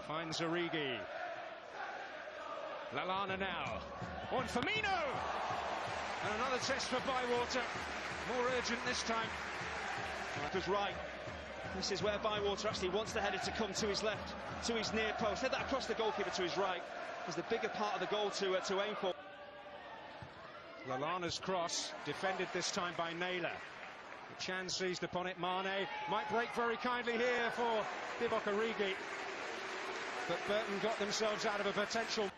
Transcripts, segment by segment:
finds Origi. Lallana now. On Firmino! And another test for Bywater. More urgent this time. That was right. This is where Bywater actually wants the header to come to his left, to his near post. Head that across the goalkeeper to his right. Is the bigger part of the goal to aim for. Lallana's cross, defended this time by Naylor. The chance seized upon it, Mane might break very kindly here for Divock Origi. But Burton got themselves out of a potential.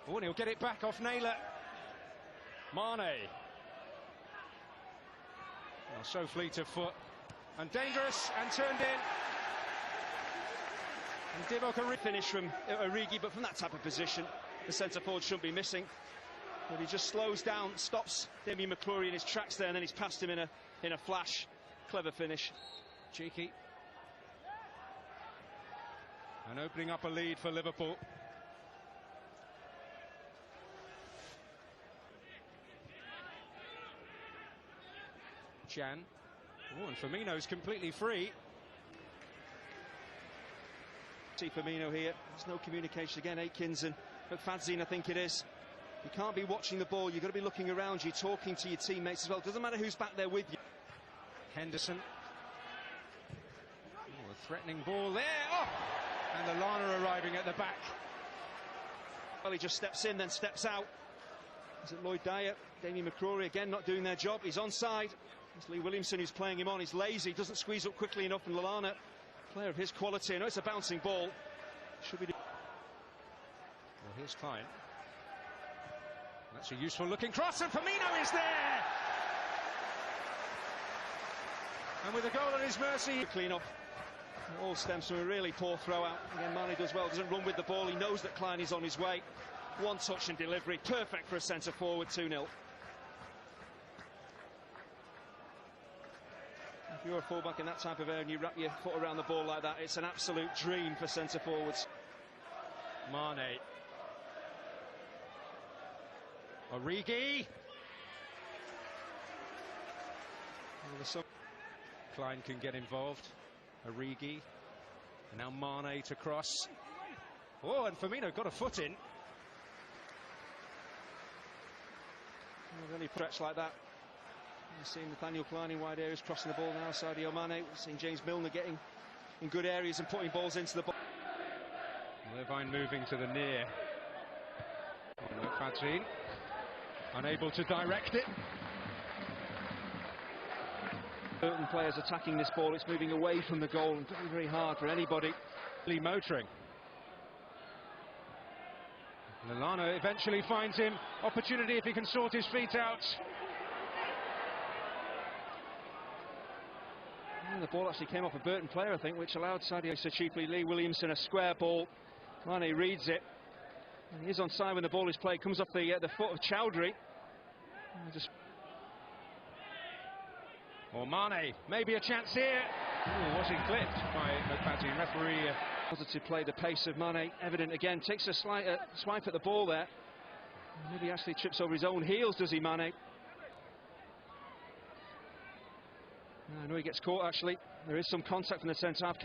Oh, and he'll get it back off Naylor. Mane. Well, so fleet of foot. And dangerous, and turned in. And Divock Origi finish from Origi, but from that type of position, the centre forward shouldn't be missing. But he just slows down, stops Damien McClory in his tracks there, and then he's past him in a flash. Clever finish. Cheeky. And opening up a lead for Liverpool. Chan. Oh, and Firmino's completely free. See Firmino here. There's no communication again. Aikins and McFadzean, I think it is. You can't be watching the ball. You've got to be looking around you, talking to your teammates as well. Doesn't matter who's back there with you. Henderson. Oh, a threatening ball there. Oh! And Lallana arriving at the back. Well, he just steps in, then steps out. Is it Lloyd Dyer? Damien McCrory again not doing their job. He's onside. It's Lee Williamson who's playing him on. He's lazy, doesn't squeeze up quickly enough, and Lallana, player of his quality. I know it's a bouncing ball. Should be. Well, here's Klein. That's a useful looking cross, and Firmino is there! And with a goal at his mercy. Clean up. It all stems from a really poor throw out. Again, Mane does well, doesn't run with the ball. He knows that Klein is on his way. One touch and delivery, perfect for a centre forward. 2-0. If you're a fullback in that type of area and you wrap your foot around the ball like that, it's an absolute dream for centre forwards. Mane. Origi. Klein can get involved. Origi. And now Mane to cross. Oh, and Firmino got a foot in. Really stretch like that. You've seen Nathaniel Klein in wide areas crossing the ball now. Sadio Mane. We've seen James Milner getting in good areas and putting balls into the ball. Irvine moving to the near. McFadzean unable to direct it. Burton players attacking this ball. It's moving away from the goal and very, very hard for anybody. Motoring. Lallana eventually finds him. Opportunity if he can sort his feet out. And the ball actually came off a Burton player, I think, which allowed Sadio so cheaply Lee Williamson a square ball. Mane reads it. And he is onside when the ball is played. Comes off the foot of Chowdhury. Or Mane, maybe a chance here. Ooh, was he clipped by McFadzean? Referee. To play the pace of Mane, evident again. Takes a slight swipe at the ball there. Maybe actually trips over his own heels, does he, Mane? I know he gets caught actually. There is some contact from the centre half.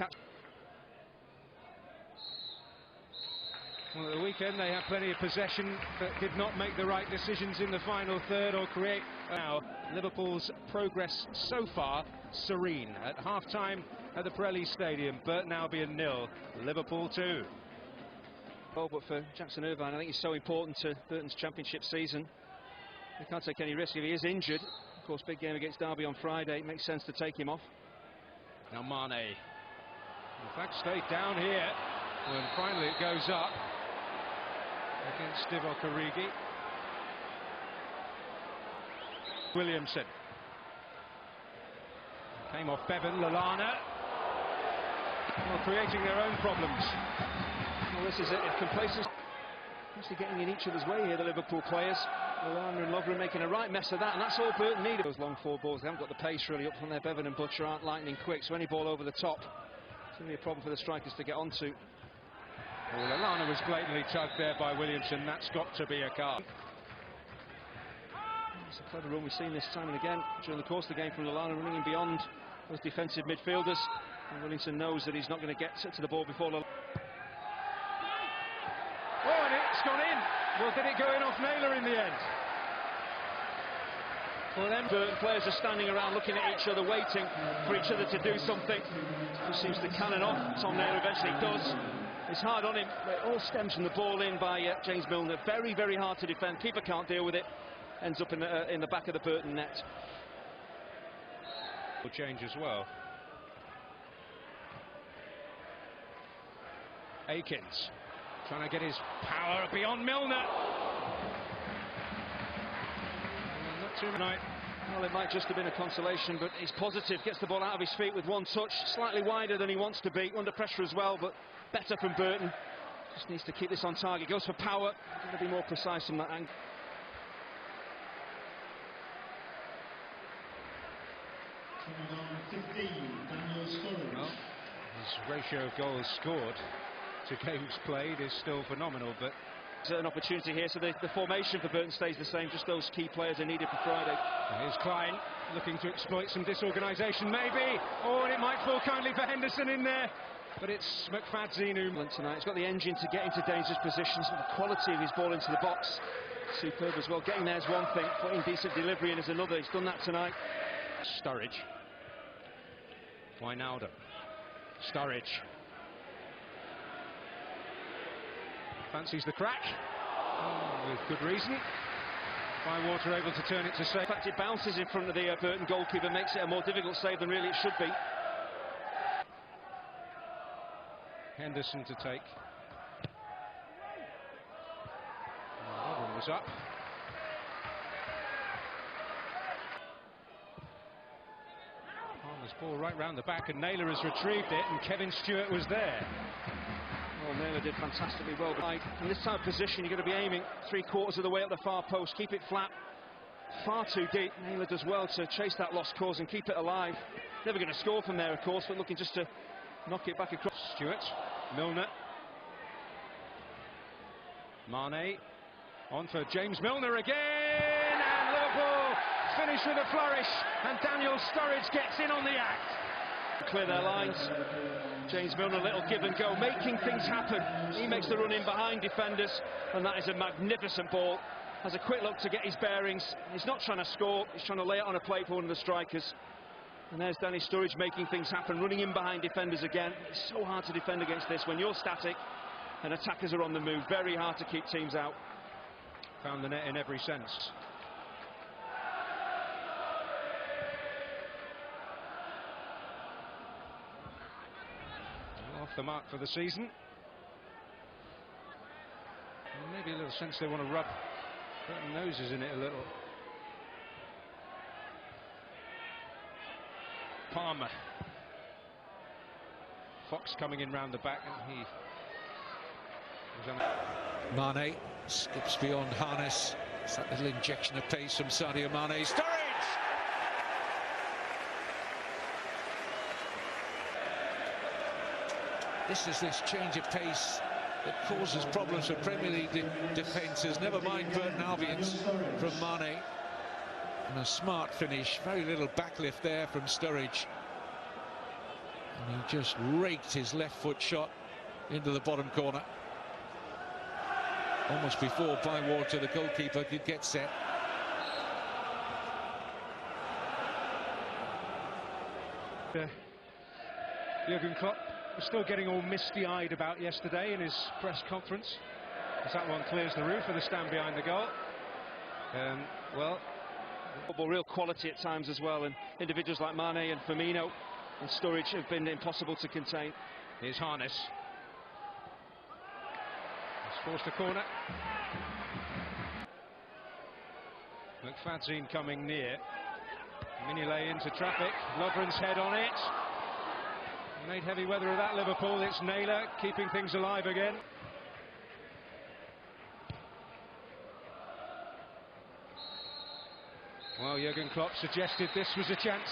Well, at the weekend they had plenty of possession but did not make the right decisions in the final third or create. Now Liverpool's progress so far serene. At half-time at the Pirelli Stadium, Burton Albion 0, Liverpool 2. Oh, but for Jackson Irvine, I think he's so important to Burton's championship season. He can't take any risk if he is injured. Of course, big game against Derby on Friday. It makes sense to take him off. Now Mane. The flag stayed down here. And finally it goes up against Divock Origi. Williamson. Came off Bevan. Lallana. Well, creating their own problems. Well, this is it. Complacency. Actually getting in each other's way here, the Liverpool players. Lallana and Lovren making a right mess of that, and that's all Burton needed. Those long forward balls, they haven't got the pace really up from there. Bevan and Butcher aren't lightning quick, so any ball over the top, it's going to be a problem for the strikers to get onto. Well, Lallana was blatantly tugged there by Williamson. That's got to be a card. It's a clever run we've seen this time and again during the course of the game from Lallana, running in beyond those defensive midfielders. And Williamson knows that he's not going to get to the ball before Lallana. Did it go in off Naylor in the end? Well, then Burton players are standing around looking at each other, waiting for each other to do something. He seems to cannon off. Tom Naylor eventually does. It's hard on him, but it all stems from the ball in by James Milner. Very, very hard to defend. Keeper can't deal with it. Ends up in the back of the Burton net. Will change as well. Akins trying to get his power beyond Milner. Not too tonight. Well, it might just have been a consolation, but he's positive. Gets the ball out of his feet with one touch. Slightly wider than he wants to be. Under pressure as well, but better from Burton. Just needs to keep this on target. Goes for power. Going to be more precise from that angle. Well, his ratio of goals scored to games played is still phenomenal, but an opportunity here, so the formation for Burton stays the same. Just those key players are needed for Friday. Here's Klein looking to exploit some disorganisation, maybe. Oh, and it might fall kindly for Henderson in there, but it's McFadzean who tonight. He's got the engine to get into dangerous positions. The quality of his ball into the box, superb as well. Getting there is one thing, putting decent delivery in is another. He's done that tonight. Sturridge. Wijnaldum. Sturridge. Fancies the crack. Oh, with good reason. Bywater able to turn it to save. In fact, it bounces in front of the Burton goalkeeper, makes it a more difficult save than really it should be. Henderson to take. That one was up. Palmer's ball right round the back, and Naylor has retrieved it, and Kevin Stewart was there. Well, Naylor did fantastically well. In this type of position, you're going to be aiming 3/4 of the way up the far post. Keep it flat. Far too deep. Naylor does well to chase that lost cause and keep it alive. Never going to score from there, of course, but looking just to knock it back across. Stewart. Milner. Mane. On for James Milner again. And Liverpool finish with a flourish. And Daniel Sturridge gets in on the act. Clear their lines. James Milner, a little give and go, making things happen. He makes the run in behind defenders, and that is a magnificent ball. Has a quick look to get his bearings. He's not trying to score, he's trying to lay it on a plate for one of the strikers. And there's Danny Sturridge making things happen, running in behind defenders again. It's so hard to defend against this when you're static and attackers are on the move. Very hard to keep teams out. Found the net in every sense. Off the mark for the season. Maybe a little sense they want to rub Burton noses in it a little. Palmer. Fox coming in round the back, and he was on. Mane skips beyond Harness. It's that little injection of pace from Sadio Mane. Sturridge! This is this change of pace that causes problems for Premier League defences. Never mind Burton Albion's from Mane. And a smart finish, very little backlift there from Sturridge. And he just raked his left foot shot into the bottom corner. Almost before Bywater, the goalkeeper, could get set. Jurgen Klopp was still getting all misty-eyed about yesterday in his press conference, as that one clears the roof for the stand behind the goal. Well, football, real quality at times as well, and individuals like Mane and Firmino and Sturridge have been impossible to contain. Here's Harness. He's forced a corner. McFadzean coming near. Mignolet into traffic. Lovren's head on it. Made heavy weather of that, Liverpool. It's Naylor keeping things alive again. Well, Jurgen Klopp suggested this was a chance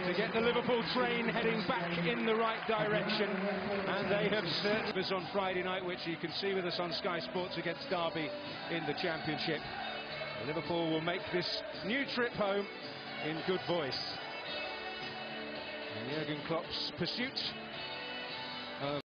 to get the Liverpool train heading back in the right direction, and they have searched us on Friday night, which you can see with us on Sky Sports against Derby in the Championship. Liverpool will make this new trip home in good voice. And Jurgen Klopp's pursuit